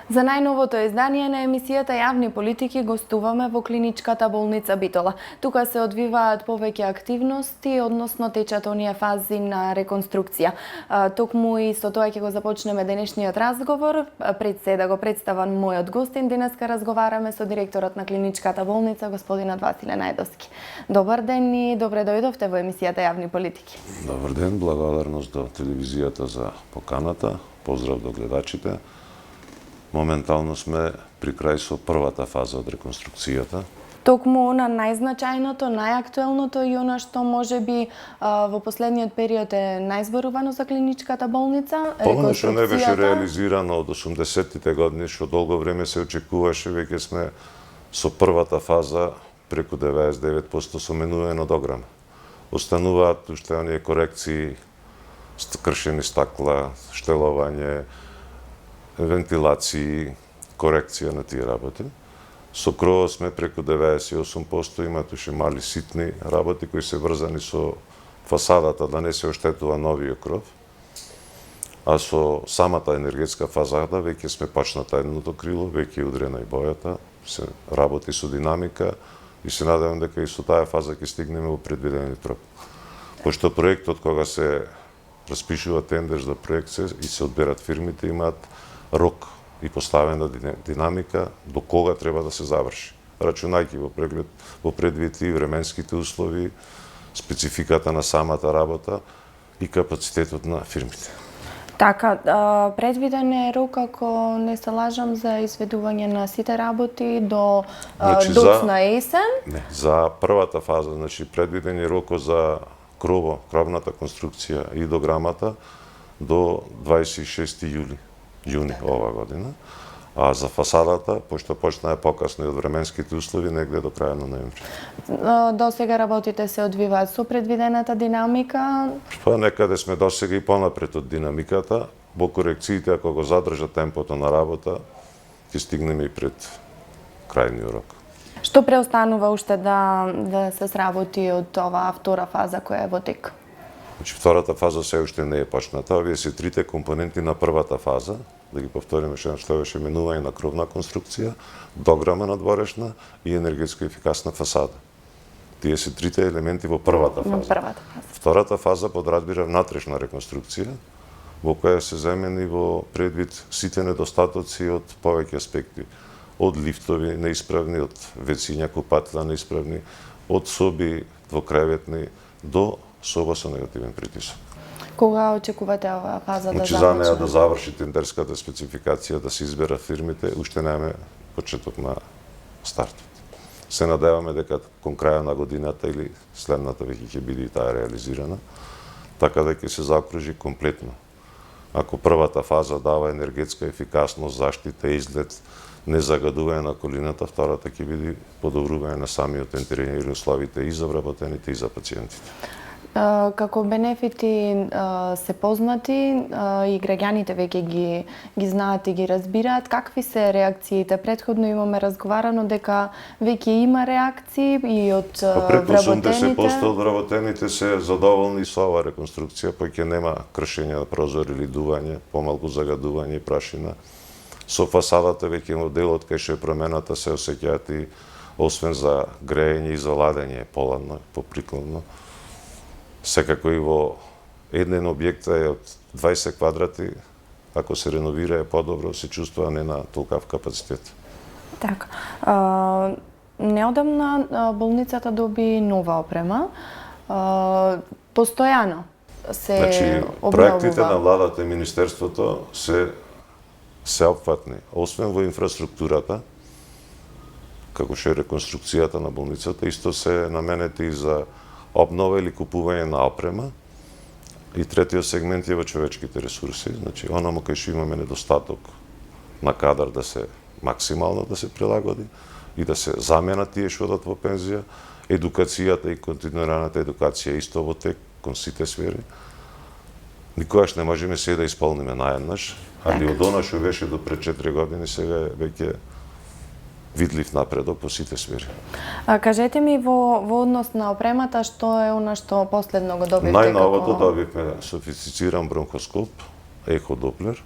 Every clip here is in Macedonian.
За најновото издание на емисијата Јавни политики гостуваме во клиничката болница Битола. Тука се одвиваат повеќе активности, односно течат оние фази на реконструкција. Токму и со тоа ќе го започнеме денешниот разговор. Пред се да го представам мојот гостин, денеска разговараме со директорот на клиничката болница, господинот Василе Најдовски. Добар ден и добре дојдовте во емисијата Јавни политики. Добар ден, благодарност до телевизијата за поканата. Поздрав до гледачите. Моментално сме при крај со првата фаза од реконструкцијата. Токму на најзначајното, најактуелното и она што може би во последниот период е најзборувано за клиничката болница, Она што не беше реализирано од 80-тите години, што долго време се очекуваше, веќе сме со првата фаза преку 99% со менување од ограма. Остануваат уште оние корекции, кршени стакла, штелување, вентилации, корекција на тие работи. Со кровот сме преку 98%, имат уште мали ситни работи кои се врзани со фасадата да не се оштетува новиот кров. А со самата енергетска фазада веќе сме почната едното крило, веќе е удрена и бојата, се работи со динамика и се надевам дека и со таа фаза ќе стигнеме во предвидениот рок. Пошто проектот кога се распишува тендер за проект и се одберат фирмите, имаат рок и поставена динамика до кога треба да се заврши. Рачунајќи во предвид и временските услови, спецификата на самата работа и капацитетот на фирмите. Така, предвиден е рок, ако не се лажам, за изведување на сите работи до доцна есен? Не, за првата фаза, предвиден е рокот за кровната конструкција и дограмата до 26 јуни ова година, а за фасадата, пошто почнаа покасно и од временските услови, негде до крај на ноември. До сега работите се одвиваат со предвидената динамика? Некаде сме до сега и понапред од динамиката. Во корекциите, ако го задржа темпото на работа, ќе стигнеме и пред крајниот рок. Што преостанува уште да се сработи од оваа втора фаза која е во тек? Втората фаза се уште не е почната. Овие се трите компоненти на првата фаза. Да ги повториме што беше менување на кровна конструкција, дограма надворешна и енергетско ефикасна фасада. Тие се трите елементи во првата фаза. Втората фаза подразбира внатрешна реконструкција, во која се земени во предвид сите недостатоци од повеќе аспекти. Од лифтови неисправни, од вециња купатила неисправни, од соби двокреветни до соба со негативен притисок. Кога очекувате оваа фаза да започне? За неа да заврши тендерската спецификација, да се изберат фирмите, уште немаме почеток на стартот. Се надеваме дека кон краја на годината или следната веќе ќе биде и таа реализирана, така да ќе се закружи комплетно. Ако првата фаза дава енергетска ефикасност, заштита, изглед, незагадување на околината, втората ќе биде подобрување на самиот интериерни условите и за вработените и за пациентите. Како бенефити се познати и граѓаните веќе ги знаат и ги разбираат, какви се реакциите? Предходно имаме разговарано дека веќе има реакции и од вработените. Преку 80% од вработените се задоволни со оваа реконструкција, поќе нема кршење на прозор или дување, помалку загадување и прашина. Со фасадата веќе во делот кај што е промената се осеќаат и освен за грејење и за ладење поладно, поприкладно. Секако и во еден објект е од 20 квадрати, ако се реновира е подобро, се чувствува не на толкав капацитет. Така. Неодамна болницата доби нова опрема. Постојано се обновува. Проектите на владата и министерството се сеопфатни. Освен во инфраструктурата, како што е реконструкцијата на болницата, исто се наменети и за обнова или купување на опрема. И третиот сегмент е во човечките ресурси. Онамо кај што имаме недостаток на кадар да се максимално да се прилагоди и да се заменат тие што одат во пензија. Едукацијата и континуираната едукација исто во тек, кон сите сфери. Никогаш не можеме се да исполниме наеднаш, али од она што беше до пред 4 години сега веќе видлив напредок по сите сфери. Кажете ми во однос на опремата, што е она што последно го добивте? Најновото добивме софистициран бронхоскоп, еходоплер,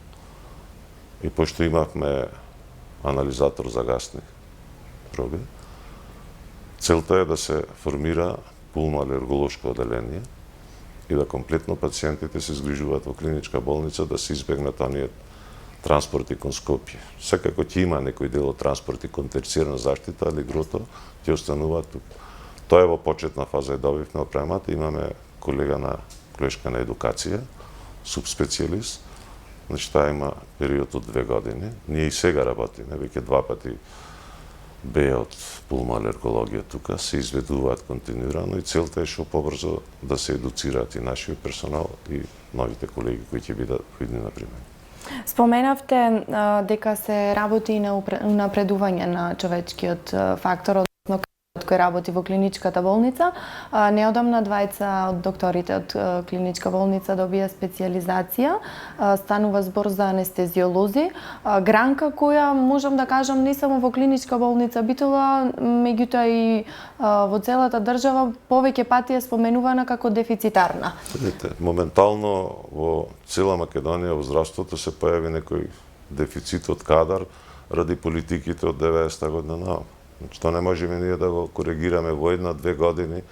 и пошто имавме анализатор за гасни проби. Целта е да се формира пулмо-алерголошко оделение и да комплетно пациентите се згрижуваат во клиничка болница, да се избегнат оние транспорти кон Скопје. Секако ќе има некој дел од транспорти кон терцијарна заштита, али грото ќе останува тука. Тоа е во почетна фаза, добивме опремата, имаме колешка на едукација, субспецијалист, значи таа има период од 2 години. Ние и сега работиме, веќе 2 пати беа од пулмоалергологија тука, се изведуваат континуирано и целта е што побрзо да се едуцираат и нашиот персонал и новите колеги кои ќе бидат видни на пример. Споменавте дека се работи и на унапредување на човечкиот фактор, односно кој работи во клиничката болница. Неодамна двајца од докторите од клиничка болница добија специјализација. Станува збор за анестезиолози. Гранка која, можам да кажам, не само во клиничка болница Битола, меѓутоа и во целата држава повеќе пати е споменувана како дефицитарна. Видите, моментално во цела Македонија во здравството се појави некој дефицит од кадар ради политиките од 90-та година наам. Значи, тоа не можеме ние да го коригираме во 1-2 години,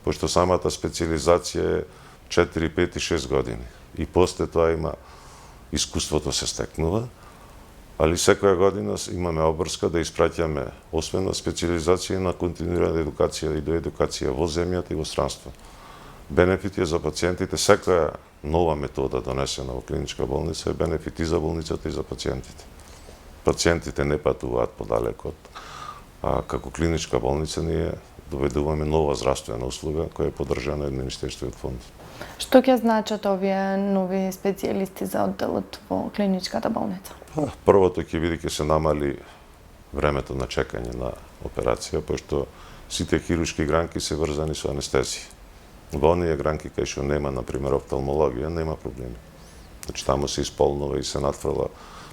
пошто самата специјализација е 4, 5 и 6 години. И после тоа има искуството се стекнува, али секоја година имаме обврска да испраќаме освен на специјализација на континуирана едукација и до едукација во земјата и во странство. Бенефит е за пациентите, секоја нова метода донесена во клиничка болница е бенефит и за болницата и за пациентите. Пациентите не патуваат подалекот. А како клиничка болница ние доведуваме нова здравствена услуга која е поддржана од Министерството фонд. Што ќе значат овие нови специјалисти за одделот во клиничката болница? Првото ќе биде ќе се намали времето на чекање на операција, пошто сите хируршки гранки се врзани со анестезија. Во оние гранки кај што нема, например, офталмологија, нема проблеми. Значи таму се исполнува и се надфрла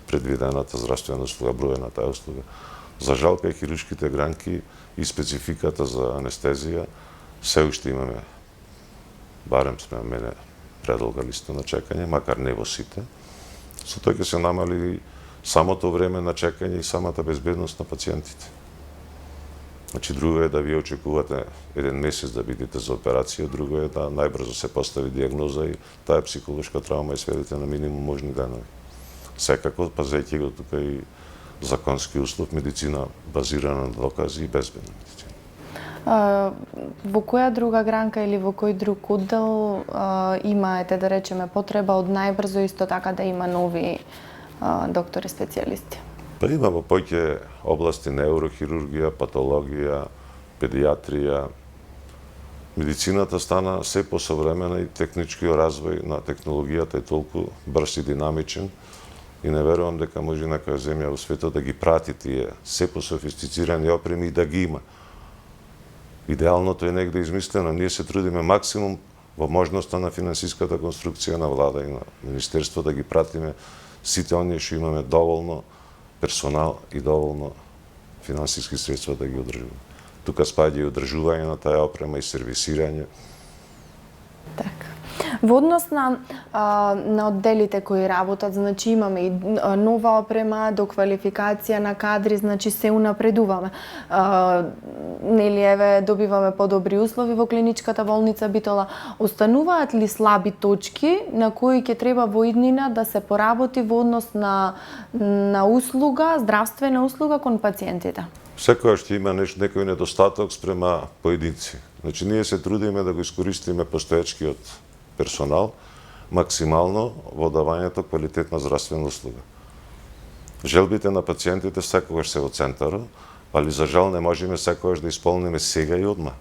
предвидената здравствена услуга, бројна таа услуга. За жал, кај хируршките гранки и спецификата за анестезија, се уште имаме, барем спрема мене, предолга листа на чекање, макар не во сите. Со тоа ќе се намали самото време на чекање и самата безбедност на пациентите. Значи, друго е да вие очекувате 1 месец да бидете за операција, друго е да најбрзо се постави диагноза и таа психолошка травма ја сведете на минимум можни денови. Секако, пазејќи го тука и законски услов, медицина базирана на докази и безбедна медицина. Во која друга гранка или во кој друг оддел имаете, да речеме, потреба од најбрзо исто така да има нови доктори специјалисти? Па има во поќе области неурохирургија, патологија, педиатрија. Медицината стана се посовремена и техничкиот развој на технологијата е толку брз и динамичен и не верувам дека може некоја земја во светот да ги прати тие се пософистицирани опреми и да ги има. Идеалното е негде измислено. Ние се трудиме максимум во можноста на финансиската конструкција на влада и на министерство да ги пратиме сите оние што имаме доволно персонал и доволно финансиски средства да ги одржуваме. Тука спаѓа и одржување на таа опрема и сервисирање. Така. Во однос на одделите кои работат, значи имаме и нова опрема, доквалификација на кадри, значи се унапредуваме. Нели еве добиваме подобри услови во клиничката болница Битола. Остануваат ли слаби точки на кои ќе треба во иднина да се поработи во однос на услуга, здравствена услуга кон пациентите? Секојаш ќе има некој недостаток спрема поединци. Значи ние се трудиме да го искористиме постоечкиот персонал максимално во давањето квалитетна здравствена услуга. Желбите на пациентите секогаш се во центарот, али за жал не можеме секогаш да исполниме сега и одма.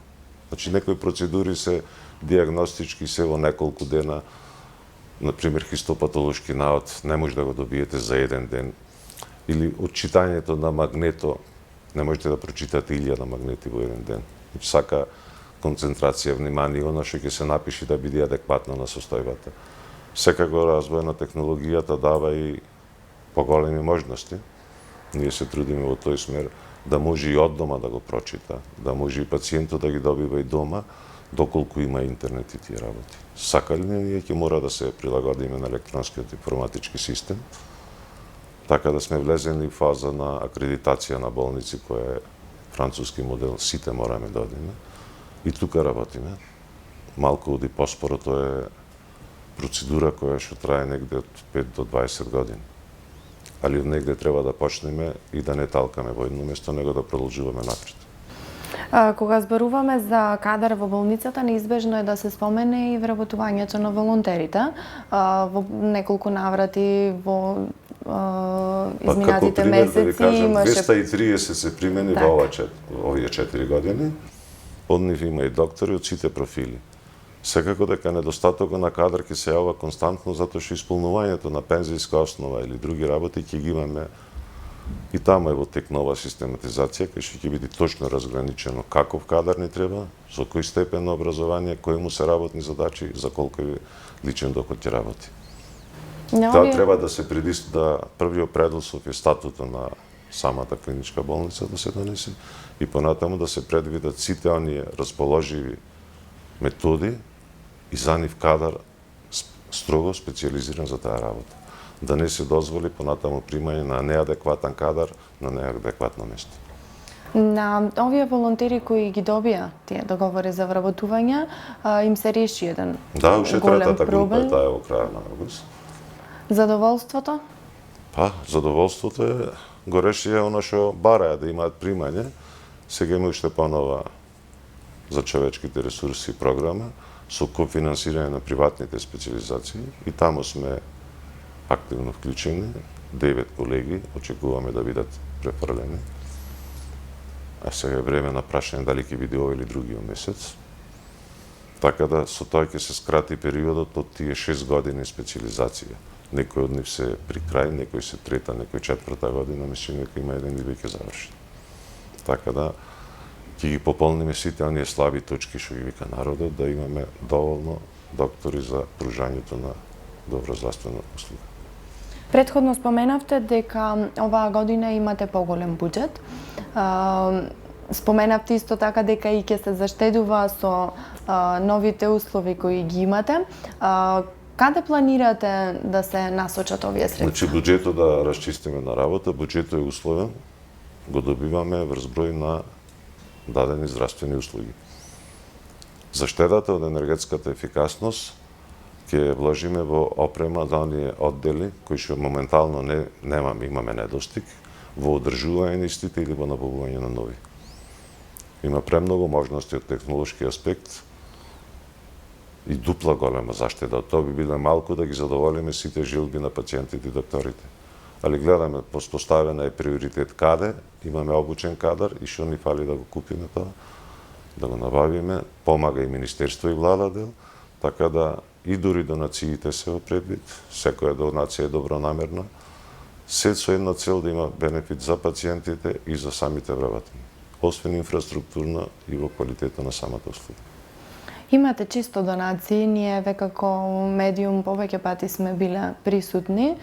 Значи некои процедури се диагностички се во неколку дена, например хистопатолошки наод не може да го добиете за 1 ден, или отчитањето на магнето не можете да прочитате 1000 магнети во 1 ден. Значи сака концентрација, внимание, оно што ќе се напише да биде адекватно на состојбата. Секако развој на технологијата дава и поголеми можности. Ние се трудиме во тој смер да може и од дома да го прочита, да може и пациентот да ги добива и дома, доколку има интернет и тие работи. Сакали не, ние ќе мора да се прилагодиме на електронскиот информатички систем Така да сме влезени в фаза на акредитација на болници, која е француски модел, сите мораме да одиме. И тука работиме. Малку оди поспоро, тоа е процедура која што трае негде од 5 до 20 години. Али негде треба да почнеме и да не талкаме во едно место, него да продолжуваме напред. Кога зборуваме за кадар во болницата, неизбежно е да се спомене и вработувањето на волонтерите. Во неколку наврати во изминатите месеци имаше 230 се примени во овие 4 години. Од нив има и доктори од сите профили. Секако дека недостатокот на кадар ќе се јава константно затоа што исполнувањето на пензијска основа или други работи ќе ги имаме и таму е во тек нова систематизација кај што ќе биде точно разграничено каков кадар ни треба, со кој степен на образование, кои му се работни задачи, за колку личен доход ќе работи. Тоа треба да се да првиот предуслов е статутот на самата клиничка болница да се донесе и понатаму да се предвидат сите оние расположиви методи и за нив кадар строго специјализиран за таа работа. Да не се дозволи понатаму примање на неадекватен кадар на неадекватно место. На овие волонтери кои ги добија тие договори за вработување, им се реши еден Да, уште голем третата група проблем. е таа во крај на август. Задоволството? Па, задоволството е го решија оно што бараја да имаат примање. Сега има уште понова за човечките ресурси програма со кофинансирање на приватните специализации и таму сме активно вклучени. 9 колеги очекуваме да бидат префрлени. А сега е време на прашање дали ќе биде овој или другиот месец. Така да со тоа ќе се скрати периодот од тие 6 години специализација. Некои од нив се при крај, некои се трета, некои четврта година, мислам дека има еден и веќе завршен. Така да ќе ги пополниме сите оние слаби точки што ги вика народот, да имаме доволно доктори за пружањето на добра здравствена услуга. Претходно споменавте дека оваа година имате поголем буџет. Споменавте исто така дека и ќе се заштедува со новите услови кои ги имате. Каде планирате да се насочат овие средства? Значи, буџетот да расчистиме на работа, буџетот е условен, го добиваме врз број на дадени здравствени услуги. Заштедата од енергетската ефикасност ќе вложиме во опрема за оние оддели кои што моментално имаме недостиг, во одржување на истите или во набавување на нови. Има премногу можности од технолошки аспект и дупла голема заштеда. Тоа би биле малку да ги задоволиме сите жилби на пациентите и докторите. Али гледаме, поставена е приоритет каде, имаме обучен кадар и што ни фали да го купиме тоа, да го набавиме, помага и Министерство и влада дел, така да и дури донациите се во предвид, секоја донација е добронамерна, се со една цел да има бенефит за пациентите и за самите вработени, освен инфраструктурно и во квалитета на самата услуга. Имате чисто донации, ние како медиум повеќе пати сме биле присутни.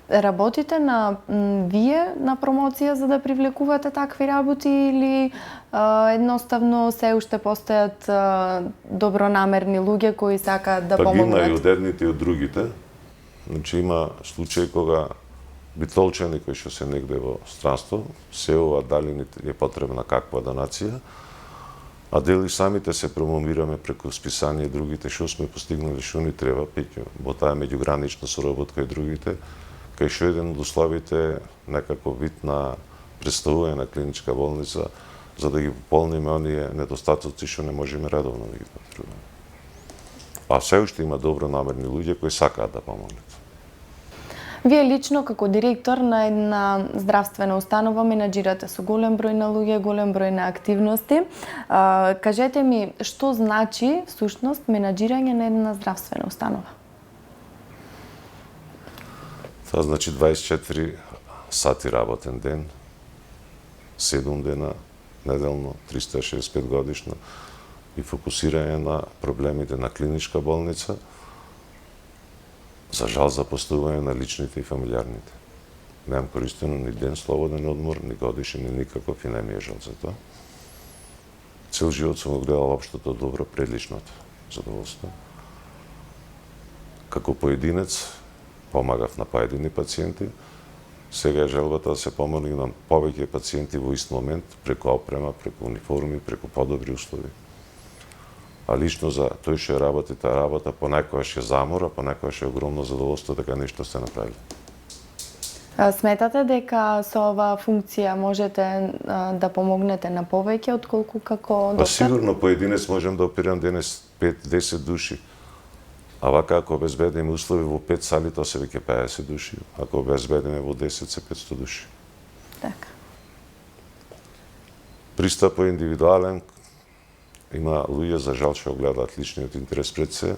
Работите вие на промоција за да привлекувате такви работи или едноставно се уште постојат добронамерни луѓе кои сакаат да помогнат? Има и од едните и од другите. Значи има случаи кога битолчани кои што се негде во странство, се ова дали е потребна каква донација, а дели самите се промовираме преку списание другите што сме постигнали, што ни треба, во таа меѓугранична соработка и другите, кај што еден од условите некако вид на представување на клиничка болница за да ги пополниме оние недостатоци што не можеме редовно да ги потребуваме. А се уште има добронамерни луѓе кои сакаат да помогнат. Вие лично како директор на една здравствена установа менаџирате со голем број на луѓе, голем број на активности. Кажете ми, што значи всушност менаџирање на една здравствена установа? Тоа значи 24 сати работен ден, 7 дена неделно, 365 годишно и фокусирање на проблемите на клиничка болница, за жал запоставување на личните и фамилиарните. Немам користено ни ден слободен одмор, ни годишен, ни никаков и не ми е жал за тоа. Цел живот сум го гледал општото добро пред личното задоволство. Како поединец, помагав на поедини пациенти. Сега е желбата да се помогне на повеќе пациенти во ист момент, преку опрема, преку униформи, преку подобри услови. А лично за тој што работи таа работа, понекогаш е замора, понекогаш е огромно задоволство дека нешто сте направили. Сметате дека со оваа функција можете да помогнете на повеќе отколку како Па доктор? сигурно поединец можем да оперирам денес 5-10 души. А вака ако обезбедиме услови во 5 сали, тоа се веќе 50 души. Ако обезбедиме во 10 се 500 души. Така. Пристапот е индивидуален. Има луѓе за жал што гледаат личниот интерес пред се.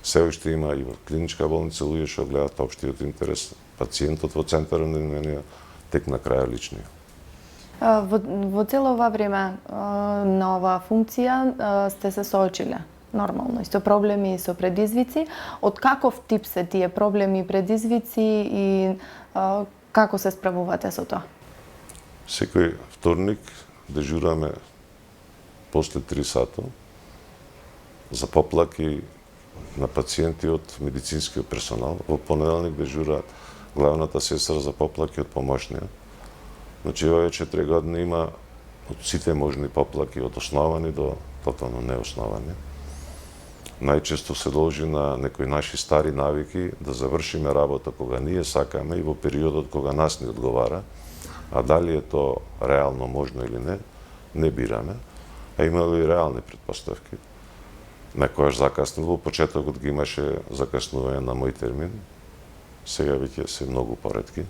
Се уште има и во клиничка болница луѓе што гледаат општиот интерес, пациентот во центарот на внимание, тек на крај личниот. Во цело ова време на оваа функција сте се соочиле нормално и со проблеми и со предизвици. Од каков тип се тие проблеми и предизвици и како се справувате со тоа? Секој вторник дежураме после 3 сата за поплаки на пациенти од медицинскиот персонал. Во понеделник дежура главната сестра за поплаки од помошнија. Значи, овие 4 години има од сите можни поплаки, од основани до тотално неосновани. Најчесто се должи на некои наши стари навики да завршиме работа кога ние сакаме и во периодот кога нас ни одговара, а дали е тоа реално можно или не бираме, а имало и реални предпоставки. Некојаш закаснил, во почетокот ги имаше закаснување на мој термин, сега веќе се многу поретки.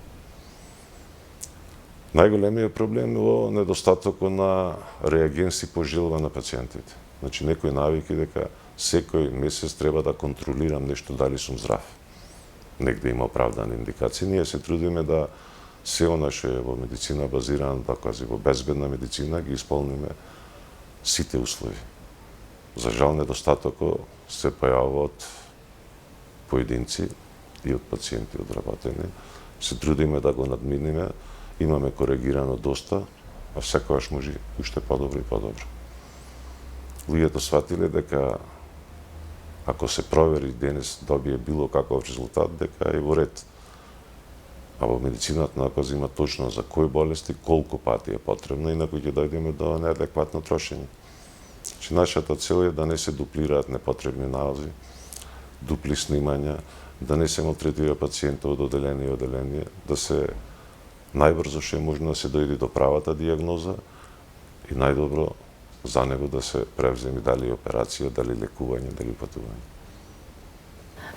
Најголемиот проблем е во недостатокот на реагенси по желба на пациентите. Значи, некои навики дека секој месец треба да контролирам нешто дали сум здрав. Негде има оправдани индикации. Ние се трудиме да се она што е во медицина базирано, така и во безбедна медицина, ги исполниме сите услови. За жал, недостатокот се појавува од поединци и од пациенти одработени. Се трудиме да го надминиме, имаме коригирано доста, а секогаш може уште подобро и подобро. Луѓето сватиле дека ако се провери денес добие било каков резултат, дека е во ред. А во медицината накоз има точно за кои болести, колку пати е потребно, инаку ќе дојдеме до неадекватно трошење. Значи, нашата цел е да не се дуплираат непотребни налози, дупли снимања, да не се малтретира пациентот од оделение, да се најбрзо што е можно да се дојде до правата дијагноза и најдобро за него да се превземи дали операција, дали лекување, дали патување.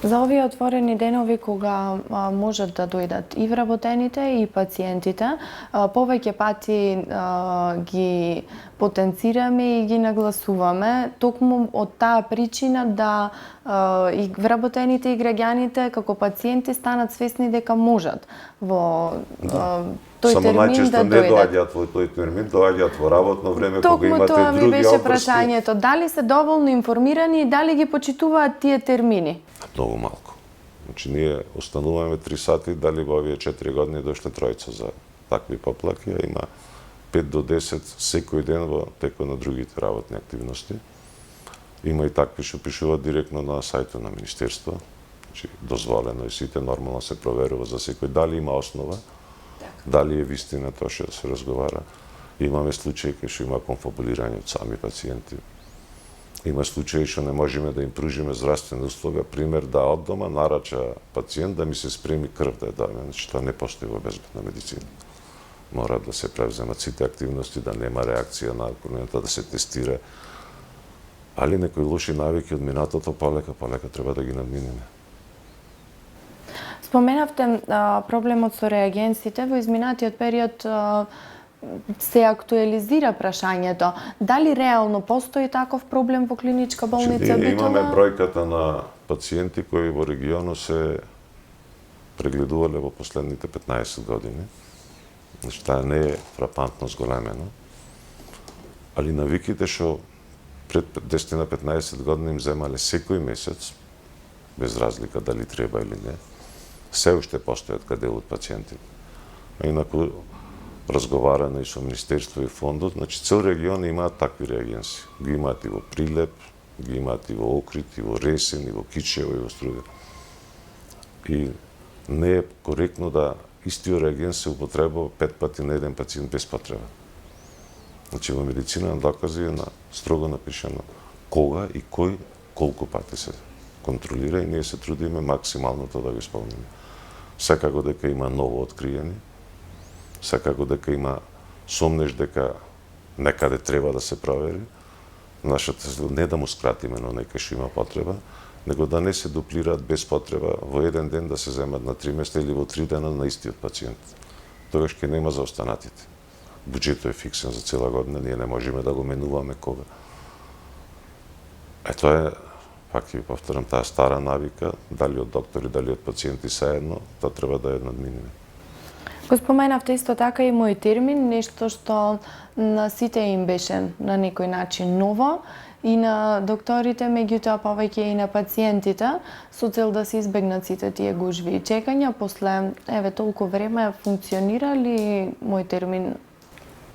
За овие отворени денови кога можат да дојдат и вработените и пациентите, повеќе пати ги потенцираме и ги нагласуваме токму од таа причина да и вработените и граѓаните како пациенти станат свесни дека можат во тој Само термин најчесто да не дојдат. доаѓаат во тој термин, доаѓаат во работно време кога Токму имате тоа ми други беше обврски. прашањето. Дали се доволно информирани и дали ги почитуваат тие термини? Многу малку. Значи, ние остануваме 3 сати, дали во овие 4 години дошле тројца за такви поплаки, а има 5 до 10 секој ден во текот на другите работни активности. Има и такви што пишуваат директно на сајтот на Министерство. Значи, дозволено и сите нормално се проверува за секој дали има основа, дали е вистина тоа што се разговара. Имаме случаи кај што има конфабулирање од сами пациенти. Има случаи што не можеме да им пружиме здравствена услуга, пример да од дома нарача пациент да ми се спреми крв да ја даде, значи тоа не постои во безбедна медицина. Мора да се превземат сите активности, да нема реакција на алкоголната, да се тестира. Али некои лоши навики од минатото полека треба да ги надминеме. Споменавте проблемот со реагенсите. Во изминатиот период се актуализира прашањето. Дали реално постои таков проблем во клиничка болница Ние Битола? имаме бројката на пациенти кои во регионот се прегледувале во последните 15 години. Значи, таа не е фрапантно зголемено. Али навиките што пред 10 на 15 години им земале секој месец, без разлика дали треба или не, се уште постојат кај дел од пациентите. А инаку разговарано и со Министерство и фондот, значи цел регион имаат такви реагенси. Ги имаат и во Прилеп, ги имаат и во Окрит, и во Ресен, и во Кичево, и во Струда. И Не е коректно да истиот реаген се употребува 5 пати на еден пациент без потреба. Значи во медицина на докази е строго напишано кога и кој колку пати се контролира и ние се трудиме максимално тоа да го исполниме. Секако дека има ново откриени, секако дека има сомнеш дека некаде треба да се провери, нашата не да му скратиме, но нека што има потреба, него да не се дуплираат без потреба во еден ден да се земат на 3 места или во 3 дена на истиот пациент. Тогаш ќе нема за останатите. Буџетот е фиксен за цела година, ние не можеме да го менуваме кога. Тоа е, пак ќе ви повторам, таа стара навика, дали од доктори, дали од пациенти саедно, тоа треба да ја надминеме. Го споменавте исто така и мој термин, нешто што на сите им беше на некој начин ново, и на докторите, меѓутоа повеќе и на пациентите, со цел да се избегнат сите тие гужви и чекања. После толку време функционира ли мој термин?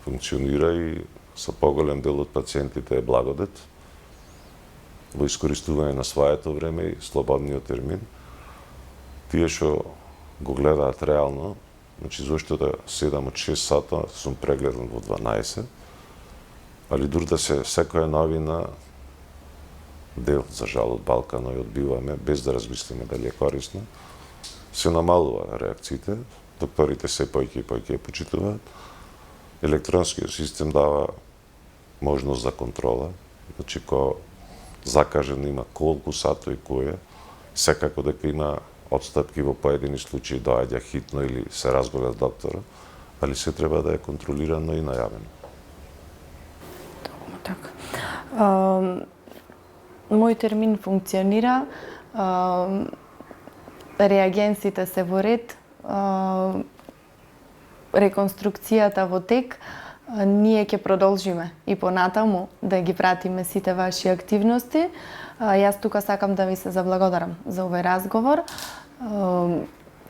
Функционира и со поголем дел од пациентите е благодет во искористување на своето време и слободниот термин. Тие што го гледаат реално, значи зошто да 7 од 6 сата сум прегледан во 12, али дур да се секоја новина дел, за жал, од Балкано и одбиваме, без да размислиме дали е корисно, се намалува реакциите, докторите се појќе и појќе ја почитуваат. Електронскиот систем дава можност за контрола, значи ко закажено има колку сато и кој е, секако дека има отстапки во поедини случаи доаѓа хитно или се разговара с доктора, али се треба да е контролирано и најавено. Токму така. Мој термин функционира, реагенсите се во ред, реконструкцијата во тек, ние ќе продолжиме и понатаму да ги пратиме сите ваши активности. Јас тука сакам да ви се заблагодарам за овој разговор.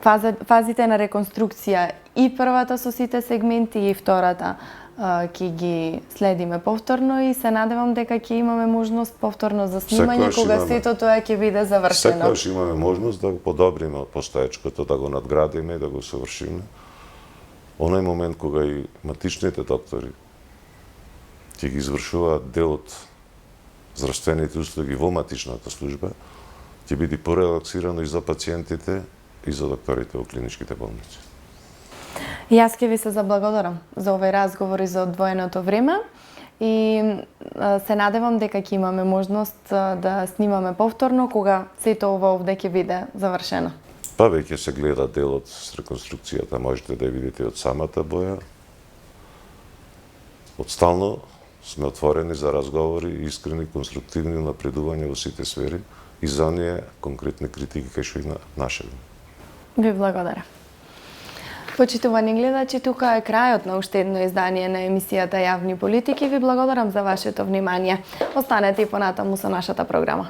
Фазите на реконструкција и првата со сите сегменти и втората ќе ги следиме повторно и се надевам дека ќе имаме можност повторно за снимање кога сето тоа ќе биде завршено. Секогаш имаме можност да го подобриме од постоечкото, да го надградиме и да го совршиме. Оној момент кога и матичните доктори ќе ги извршуваат дел од здравствените услуги во матичната служба, ќе биде порелаксирано и за пациентите и за докторите во клиничките болници. Јас ќе ви се заблагодарам за овој разговор и за одвоеното време и се надевам дека ќе имаме можност да снимаме повторно кога сето ова овде ќе биде завршено. Па веќе се гледа делот с реконструкцијата, можете да ја видите од самата боја. Одстално сме отворени за разговори, искрени, конструктивни напредувања во сите сфери и за оние конкретни критики кај што и на наше. Ви благодарам. Почитувани гледачи, тука е крајот на уште едно издание на емисијата Јавни политики. Ви благодарам за вашето внимание. Останете и понатаму со нашата програма.